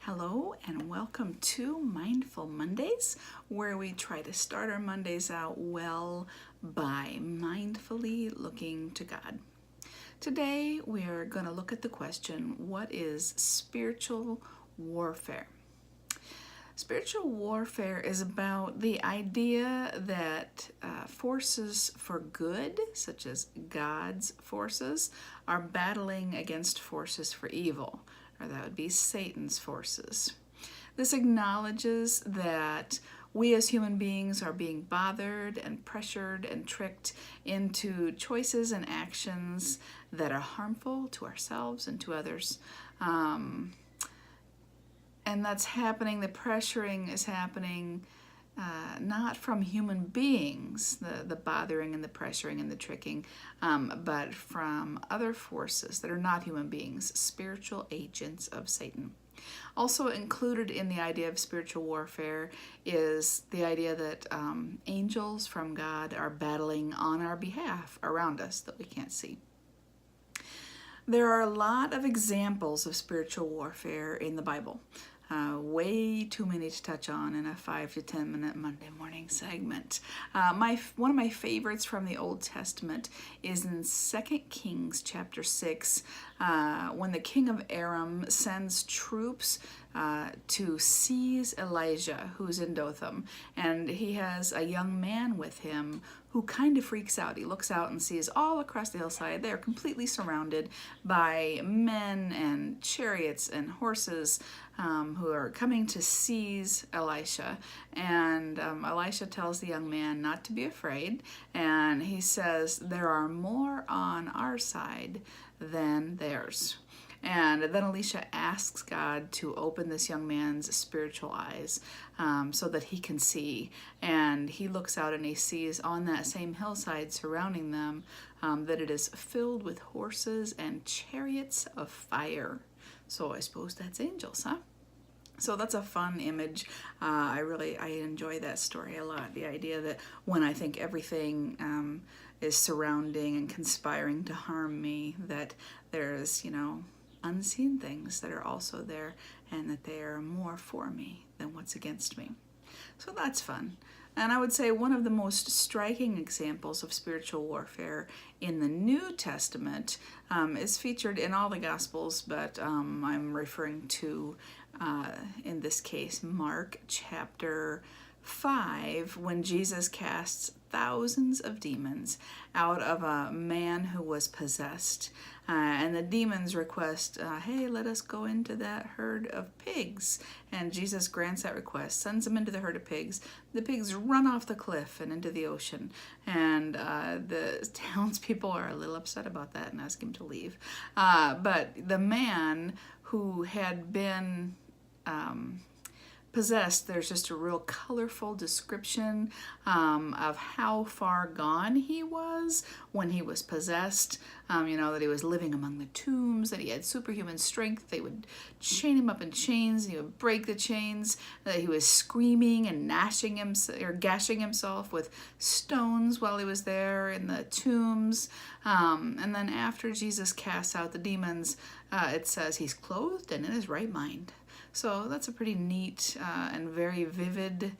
Hello and welcome to Mindful Mondays, where we try to start our Mondays out well by mindfully looking to God. Today we are going to look at the question, what is spiritual warfare? Spiritual warfare is about the idea that forces for good, such as God's forces, are battling against forces for evil, or that would be Satan's forces. This acknowledges that we as human beings are being bothered and pressured and tricked into choices and actions that are harmful to ourselves and to others. And that's happening, the pressuring is happening not from human beings, the bothering and the pressuring and the tricking, but from other forces that are not human beings, spiritual agents of Satan. Also included in the idea of spiritual warfare is the idea that angels from God are battling on our behalf around us that we can't see. There are a lot of examples of spiritual warfare in the Bible. Way too many to touch on in a 5 to 10 minute Monday morning segment. One of my favorites from the Old Testament is in 2 Kings chapter 6, when the king of Aram sends troops to seize Elijah, who's in Dothan, and he has a young man with him who kind of freaks out. He looks out and sees all across the hillside they are completely surrounded by men and chariots and horses who are coming to seize Elisha. And Elisha tells the young man not to be afraid, and he says, there are more on our side than theirs. And then Elisha asks God to open this young man's spiritual eyes so that he can see. And he looks out and he sees on that same hillside surrounding them that it is filled with horses and chariots of fire. So I suppose that's angels, huh? So that's a fun image. I enjoy that story a lot. The idea that when I think everything is surrounding and conspiring to harm me, that there's, unseen things that are also there, and that they are more for me than what's against me. So that's fun. And I would say one of the most striking examples of spiritual warfare in the New Testament is featured in all the Gospels, but I'm referring to, in this case, Mark chapter 5, when Jesus casts thousands of demons out of a man who was possessed. And the demons request, hey, let us go into that herd of pigs. And Jesus grants that request, sends them into the herd of pigs. The pigs run off the cliff and into the ocean. And the townspeople are a little upset about that and ask him to leave. But the man who had been possessed, there's just a real colorful description of how far gone he was when he was possessed. That he was living among the tombs, that he had superhuman strength. They would chain him up in chains, and he would break the chains, that he was screaming and gashing himself with stones while he was there in the tombs. And then after Jesus casts out the demons, it says he's clothed and in his right mind. So that's a pretty neat and very vivid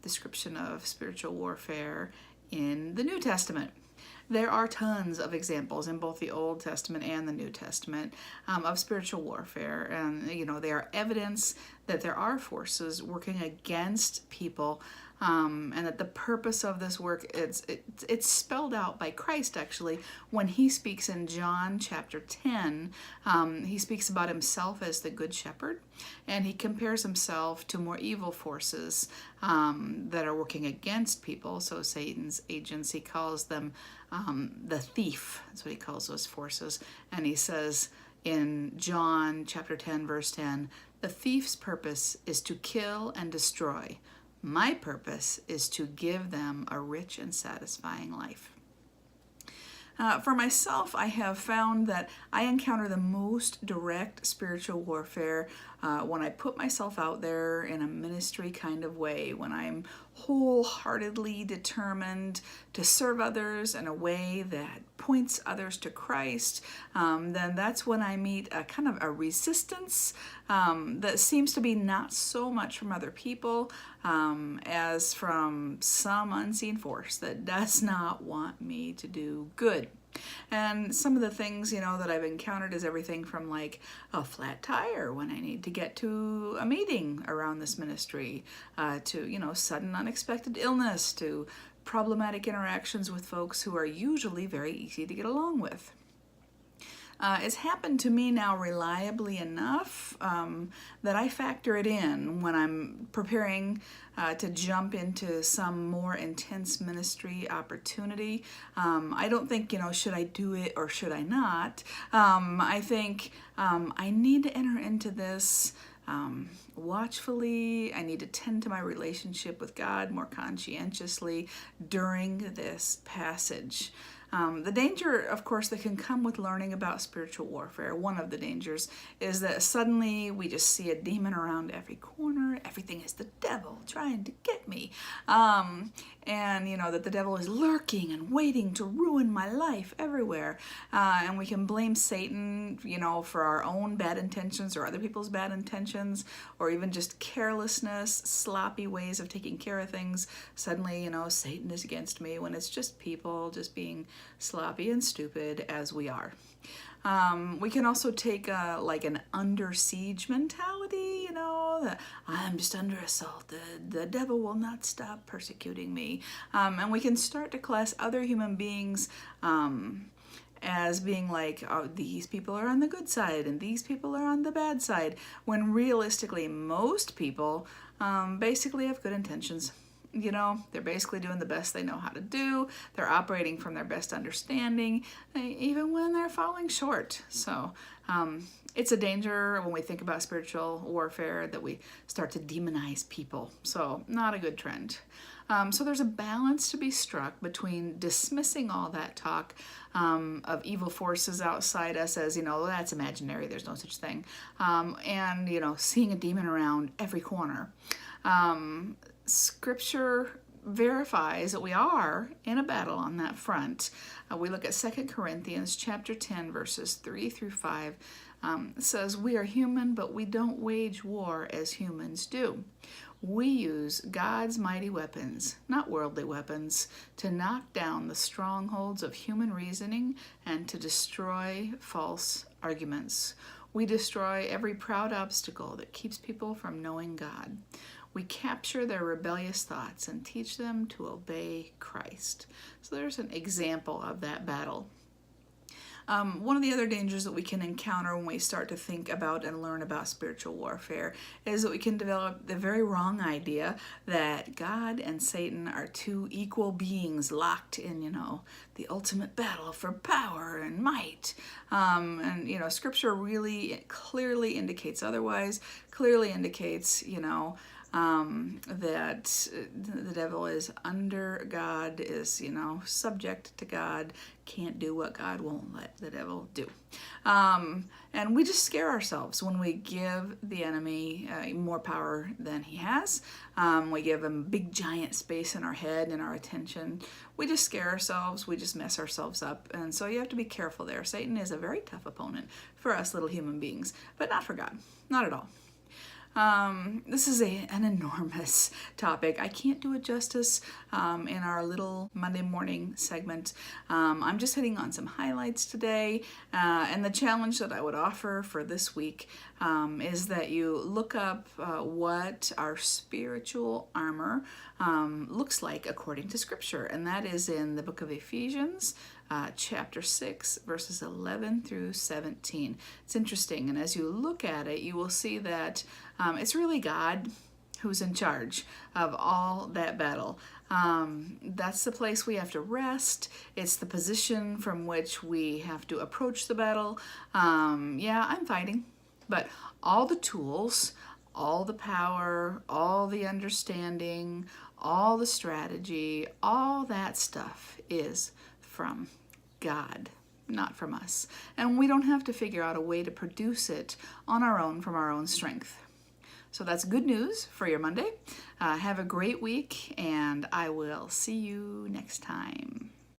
description of spiritual warfare in the New Testament. There are tons of examples in both the Old Testament and the New Testament of spiritual warfare. And, they are evidence that there are forces working against people, and that the purpose of this work, it's spelled out by Christ, actually, when he speaks in John chapter 10. He speaks about himself as the good shepherd, and he compares himself to more evil forces that are working against people. So Satan's agents, he calls them the thief. That's what he calls those forces. And he says in John chapter 10, verse 10, the thief's purpose is to kill and destroy. My purpose is to give them a rich and satisfying life. For myself, I have found that I encounter the most direct spiritual warfare when I put myself out there in a ministry kind of way, when I'm wholeheartedly determined to serve others in a way that points others to Christ, then that's when I meet a kind of a resistance that seems to be not so much from other people as from some unseen force that does not want me to do good. And some of the things, that I've encountered is everything from like a flat tire when I need to get to a meeting around this ministry, to, sudden unexpected illness, to problematic interactions with folks who are usually very easy to get along with. It's happened to me now reliably enough that I factor it in when I'm preparing to jump into some more intense ministry opportunity. I don't think, should I do it or should I not? I think I need to enter into this watchfully. I need to tend to my relationship with God more conscientiously during this passage. The danger, of course, that can come with learning about spiritual warfare, one of the dangers, is that suddenly we just see a demon around every corner. Everything is the devil trying to get me. And, that the devil is lurking and waiting to ruin my life everywhere. And we can blame Satan, for our own bad intentions or other people's bad intentions, or even just carelessness, sloppy ways of taking care of things. Suddenly, Satan is against me, when it's just people just being sloppy and stupid as we are. We can also take like an under siege mentality, that I'm just under assault. The devil will not stop persecuting me. And we can start to class other human beings as being like, oh, these people are on the good side and these people are on the bad side, when realistically most people basically have good intentions. They're basically doing the best they know how to do. They're operating from their best understanding, even when they're falling short. So it's a danger when we think about spiritual warfare that we start to demonize people. So not a good trend. So there's a balance to be struck between dismissing all that talk of evil forces outside us as, that's imaginary, there's no such thing, and, seeing a demon around every corner. Scripture verifies that we are in a battle on that front. We look at 2 Corinthians chapter 10, verses 3 through 5. It says, "We are human, but we don't wage war as humans do. We use God's mighty weapons, not worldly weapons, to knock down the strongholds of human reasoning and to destroy false arguments. We destroy every proud obstacle that keeps people from knowing God. We capture their rebellious thoughts and teach them to obey Christ." So there's an example of that battle. One of the other dangers that we can encounter when we start to think about and learn about spiritual warfare is that we can develop the very wrong idea that God and Satan are two equal beings locked in, the ultimate battle for power and might. And Scripture really clearly indicates otherwise, clearly indicates, that the devil is under God, is, subject to God, can't do what God won't let the devil do. And we just scare ourselves when we give the enemy more power than he has. We give him big giant space in our head and our attention. We just scare ourselves, we just mess ourselves up. And so you have to be careful there. Satan is a very tough opponent for us little human beings, but not for God, not at all. This is an enormous topic. I can't do it justice in our little Monday morning segment. I'm just hitting on some highlights today, and the challenge that I would offer for this week is that you look up what our spiritual armor looks like according to Scripture, and that is in the book of Ephesians, chapter 6, verses 11 through 17. It's interesting, and as you look at it, you will see that it's really God who's in charge of all that battle. That's the place we have to rest. It's the position from which we have to approach the battle. Yeah, I'm fighting, but all the tools, all the power, all the understanding, all the strategy, all that stuff is from God, not from us. And we don't have to figure out a way to produce it on our own from our own strength. So that's good news for your Monday. Have a great week, and I will see you next time.